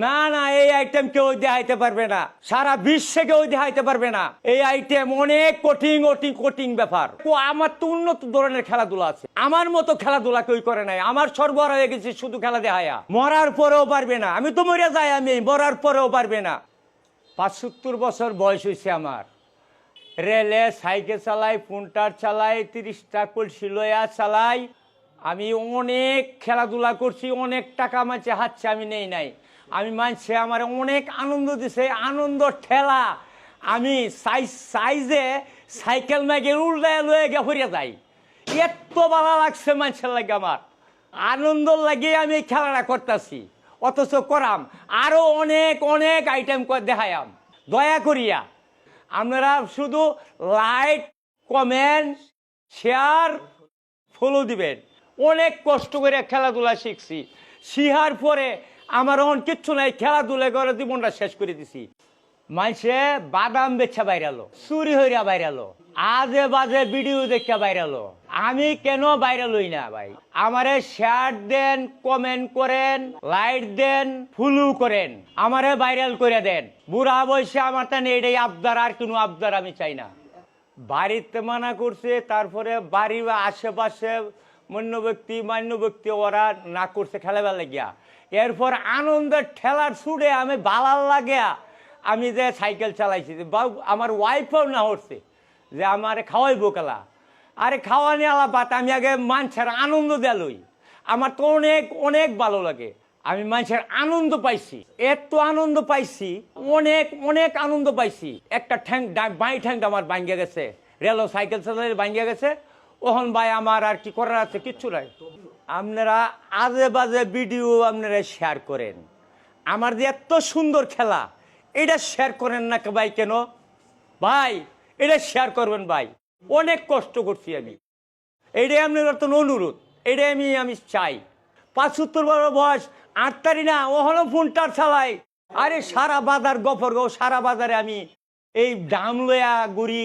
না না, এই আইটেম কেউ দেখাইতে পারবে না, সারা বিশ্বে কেউ দেখাইতে পারবে না। এই আইটেম অনেক কঠিন কঠিন কঠিন ব্যাপার। আমার তো উন্নত ধরনের খেলাধুলা আছে, আমার মতো খেলাধুলা কেউ করে নাই। আমার সরবরাহ হয়ে গেছে শুধু খেলা দেখায়া, মরার পরেও পারবে না। আমি তো মরে যাই, আমি মরার পরেও পারবে না। ৭৫ বছর বয়স হয়েছে আমার। রেলে সাইকেল চালাই, পুন্টার চালাই, 30টা কলসি লয়া চালাই। আমি অনেক খেলাধুলা করছি, অনেক টাকা মাঝে হাতছে আমি নেই নাই। আমি মানছে আমার অনেক আনন্দ দিছে, আনন্দ ঠেলা। আমি সাইজে সাইকেল ম্যাগে উল্টায় লয়ে গে হরিয়া যাই। এত ভালো লাগছে মানুষের লাগে, আমার আনন্দ লাগে আমি এই খেলাটা করতেছি। অথচ করাম আরো অনেক অনেক আইটেম দেখায়াম। দয়া করিয়া আপনারা শুধু লাইক, কমেন্ট, শেয়ার, ফলো দিবেন। অনেক কষ্ট করে খেলাধুলা শিখছি, শিখার পরে আমার অন কিচ্ছু নাই, খেলাধুলা করে জীবনটা শেষ করে দিছি। মানুষে বাদাম বেচা বাইরালো, চুরি হইরা বাইরালো, আজে বাজে ভিডিও দেখা বাইরালো। আমি কেন ভাইরাল হই না ভাই? আমারে শেয়ার দেন, কমেন্ট করেন, লাইক দেন, ফলো করেন, আমারে ভাইরাল করে দেন। বুড়া বয়সে আমার তা এটাই আবদার, আর কোনো আবদার আমি চাই না। বাড়িতে মানা করছে, তারপরে বাড়ির আশেপাশে মান্য ব্যক্তি ওরা না করছে খেলাবেলা গিয়া। এরপর আনন্দের ঠেলার ছুটে আমি বালার লাগিয়া আমি যে সাইকেল চালাইছি, আমার ওয়াইফও না হচ্ছে যে আমার খাওয়াইবো খেলা। আরে খাওয়ানি আলা বাত, আমি আগে মানুষের আনন্দ দেলই। আমার তো অনেক অনেক ভালো লাগে, আমি মানুষের আনন্দ পাইছি, এত আনন্দ পাইছি, অনেক অনেক আনন্দ পাইছি। একটা ঠ্যাং বাই ঠ্যাংটা আমার ভাঙ্গিয়া গেছে, রেলো সাইকেল চালাইলে ভাঙ্গিয়া গেছে। ওহন ভাই আমার আর কি করার আছে, কিচ্ছু নাই। আপনারা আজে বাজে ভিডিও আপনারা শেয়ার করেন, আমার যে এত সুন্দর খেলা এটা শেয়ার করেন না ভাই? কেন ভাই? এটা শেয়ার করবেন ভাই, অনেক কষ্ট করছি আমি। এইটাই আপনার তো অনুরোধ, এটাই আমি চাই। ৭৫ বছর বয়স, ৮ তারিখ না, ওখানে ফোনটার চালাই। আরে সারা বাজার গফরগাঁও, সারা বাজারে আমি এই দাম লয়া ঘুরি,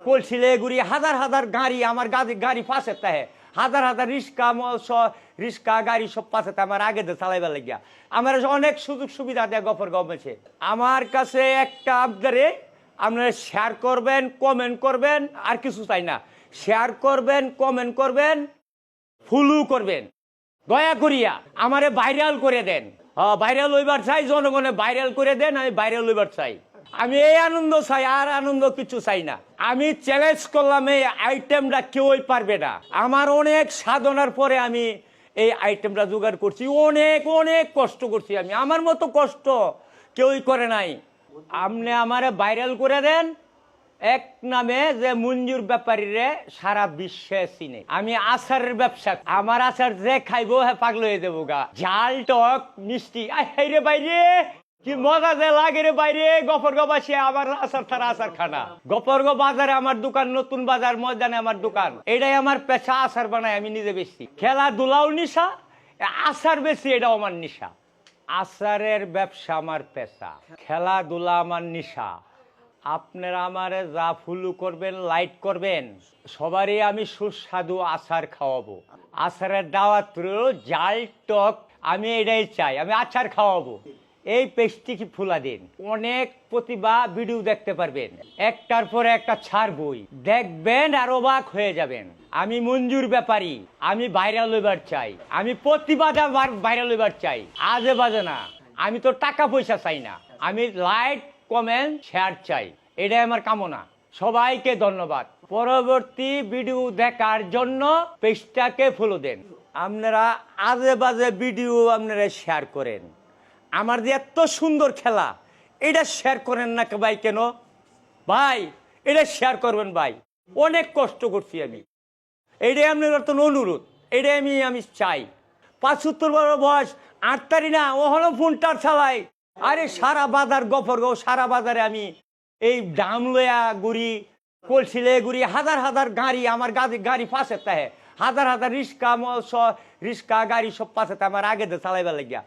কলসি লয়ে ঘুরি। হাজার হাজার গাড়ি, আমার গাড়ি পাশে তাহে, হাজার হাজার রিক্সা গাড়ি সব পাশে, আমার আগে দিয়ে চালাইবার লাগিয়া আমার অনেক সুযোগ সুবিধা দেয় গফরগাঁও মেছে। আমার কাছে একটা আবদারে, আপনারা শেয়ার করবেন, কমেন্ট করবেন, আর কিছু চাই না। শেয়ার করবেন, কমেন্ট করবেন, ফলো করবেন। দয়া করিয়া আমারে ভাইরাল করে দেন। ভাইরাল হইবার চাই, জনগণে ভাইরাল করে দেন, আমি ভাইরাল হইবার চাই। আমি এই আনন্দ চাই, আর আনন্দ কিছু চাই না। আমি চ্যালেঞ্জ করলাম, এই আইটেমটা কেউই পারবে না। আমার অনেক সাধনার পরে আমি এই আইটেমটা জোগাড় করছি, অনেক অনেক কষ্ট করছি আমি। আমার মতো কষ্ট কেউই করে নাই। আপনি আমারে ভাইরাল করে দেন, এক নামে যে মঞ্জুর ব্যাপারীরে সারা বিশ্বে চিনে। আমি আচারের ব্যবসা, আমার আচার যে খাইবো হ্যাঁ পাগল হয়ে দেবো গা। ঝাল টক মিষ্টি, রে বাইরে কি মজা যে লাগে রে বাইরে। গফরগাঁও বাসী আমার আচার ছাড়া আচার খানা। গফরগাঁও বাজারে আমার দোকান, নতুন বাজার ময়দানে আমার দোকান। এটাই আমার পেশা, আচার বানাই আমি নিজে বেশি। খেলাধুলাও নিশা, আচার বেশি, এটাও আমার নিশা। আচারের ব্যবসা আমার পেশা, খেলাধুলা আমার নিশা। আপনারা আমারে যা ফলো করবেন, লাইক করবেন, সবারই আমি সুস্বাদু আচার খাওয়াবো। আচারের দাওয়াত জাল টক, আমি এটাই চাই। আমি আচার খাওয়াবো, এই পেস্টি কি ফুলা দিন। অনেক প্রতিভা ভিডিও দেখতে পারবেন, একটার পর একটা ছাড়বই, দেখবেন আর অবাক হয়ে যাবেন। আমি মঞ্জুর ব্যাপারী, আমি ভাইরাল হইবার চাই, আমি প্রতিভাটা ভাইরাল হইবার চাই, আজে বাজে না। আমি তো টাকা পয়সা চাই না, আমি লাইক, কমেন্ট, শেয়ার চাই, এটাই আমার কামনা। সবাইকে ধন্যবাদ। পরবর্তী ভিডিও দেখার জন্য পেজটাকে ফলো দেন। আপনারা আজে বাজে ভিডিও আপনারা শেয়ার করেন, আমার যে এত সুন্দর খেলা এটা শেয়ার করেন না ভাই? কেন ভাই? এটা শেয়ার করবেন ভাই, অনেক কষ্ট করছি আমি। এইটাই আপনার তো অনুরোধ, এটাই আমি চাই। ৭৫ বছর বয়স, ৮ তারিখ না, ওখানে ফোনটার চালাই। আরে সারা বাজার গফরগাঁও, সারা বাজারে আমি এই দাম লয়া ঘুরি, কলসি লয়ে ঘুরি। হাজার হাজার গাড়ি, আমার গাড়ি পাশে তাহে, হাজার হাজার রিক্সা গাড়ি সব পাশে, আমার আগে দিয়ে চালাইবার লাগিয়া।